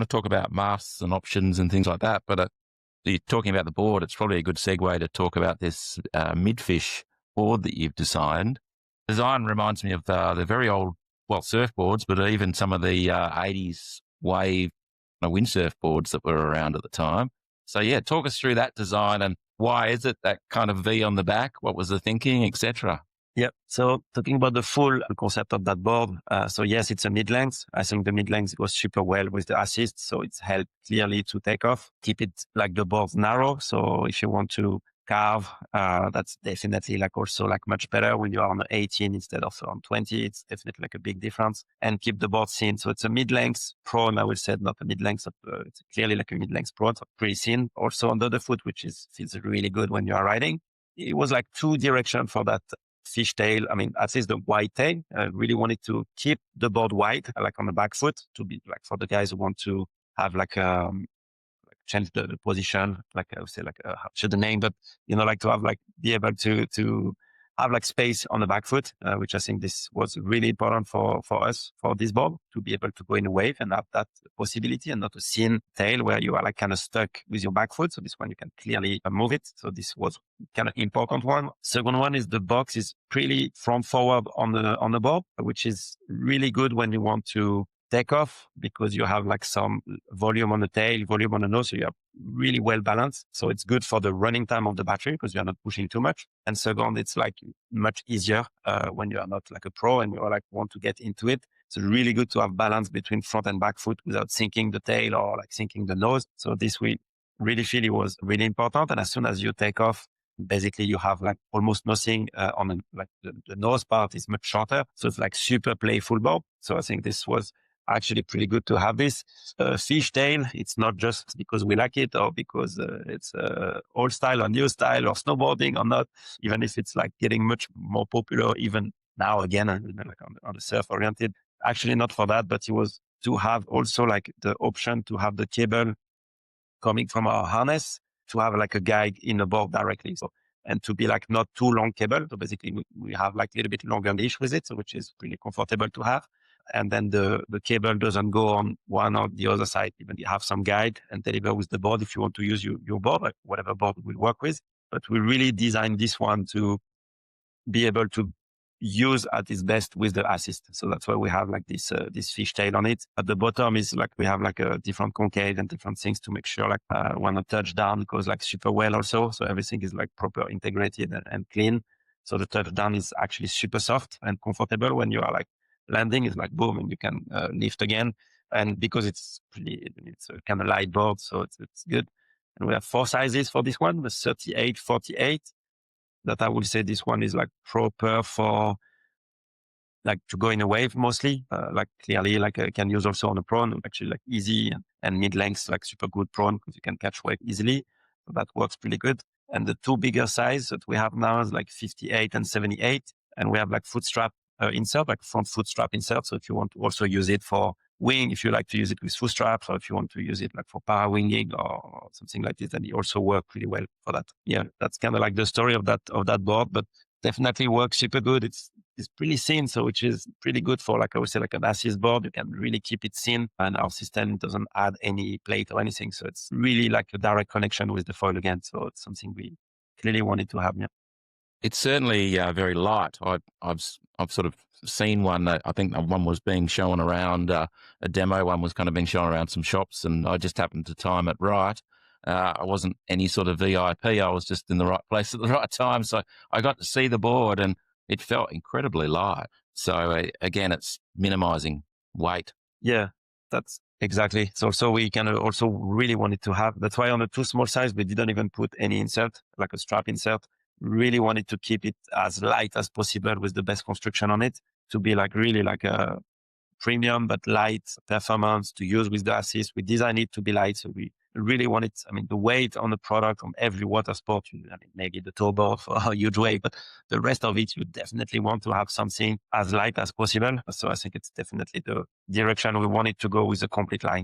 talk about masks and options and things like that, but you're talking about the board. It's probably a good segue to talk about this Midfish board that you've designed. Design reminds me of the very old, surfboards, but even some of the 80s wave windsurf boards that were around at the time. So yeah, talk us through that design and why is it that kind of V on the back? What was the thinking, etc.? Yeah. So talking about the full concept of that board. So yes, it's a mid-length. I think the mid-length goes super well with the assist. So it's helped clearly to take off, keep it like the board narrow. So if you want to carve, that's definitely like also like much better when you are on 18 instead of on 20. It's definitely like a big difference and keep the board thin. So it's a mid-length prone, I will say, not a mid-length. It's clearly like a mid-length prone, so pretty thin. Also under the foot, which feels really good when you are riding. It was like two directions for that Fishtail. I mean, at least the wide tail. I really wanted to keep the board wide, like on the back foot, to be like for the guys who want to have like change the position, like I would say, like should the name, but like to have like be able to have like space on the back foot, which I think this was really important for us for this board to be able to go in a wave and have that possibility and not a thin tail where you are like kind of stuck with your back foot. So this one you can clearly move it. So this was kind of important one. Second one is the box is pretty front forward on the board, which is really good when you want to take off because you have like some volume on the tail, volume on the nose. So you are really well balanced. So it's good for the running time of the battery because you are not pushing too much. And second, it's like much easier when you are not like a pro and you are like want to get into it. It's really good to have balance between front and back foot without sinking the tail or like sinking the nose. So this we really feel it was really important. And as soon as you take off, basically you have like almost nothing on the nose part is much shorter. So it's like super playful board. So I think this was actually pretty good to have this Fishtail. It's not just because we like it or because it's old style or new style or snowboarding or not, even if it's like getting much more popular even now again, like on the surf oriented. Actually not for that, but it was to have also like the option to have the cable coming from our harness to have like a guide in the board directly. So, and to be like not too long cable. So basically we have like a little bit longer leash with it, so which is really comfortable to have. And then the cable doesn't go on one or the other side. Even you have some guide and deliver with the board if you want to use your board, like whatever board will work with. But we really designed this one to be able to use at its best with the assist. So that's why we have like this Fishtail on it. At the bottom is like we have like a different concave and different things to make sure like when a touchdown goes like super well also. So everything is like proper integrated and clean. So the touchdown is actually super soft and comfortable when you are like landing. Is like boom and you can lift again. And because it's a kind of light board, so it's good. And we have 4 sizes for this one, the 38, 48. That I would say this one is like proper for like to go in a wave mostly. Like clearly, like I can use also on a prone, actually like easy and mid-length, like super good prone because you can catch wave easily. So that works pretty good. And the 2 bigger size that we have now is like 58 and 78. And we have like foot strap insert, like front foot strap insert. So if you want to also use it for wing, if you like to use it with foot straps, or if you want to use it like for para winging or something like this, then it also works pretty well for that. Yeah, that's kind of like the story of that board, but definitely works super good. It's pretty thin, so which is pretty good for like I would say like an assist board. You can really keep it thin, and our system doesn't add any plate or anything, so it's really like a direct connection with the foil again. So it's something we clearly wanted to have. Yeah. It's certainly very light. I've sort of seen one. I think one was being shown around a demo. One was kind of being shown around some shops, and I just happened to time it right. I wasn't any sort of VIP. I was just in the right place at the right time, so I got to see the board, and it felt incredibly light. So again, it's minimizing weight. Yeah, that's exactly. So we kind of also really wanted to have. That's why on the 2 small size we didn't even put any insert, like a strap insert. Really wanted to keep it as light as possible with the best construction on it to be like really like a premium but light performance to use with the assist. We designed it to be light, so we really wanted. I mean, the weight on the product on every water sport, maybe the toe board for a huge weight, but the rest of it, you definitely want to have something as light as possible. So I think it's definitely the direction we wanted to go with the complete line.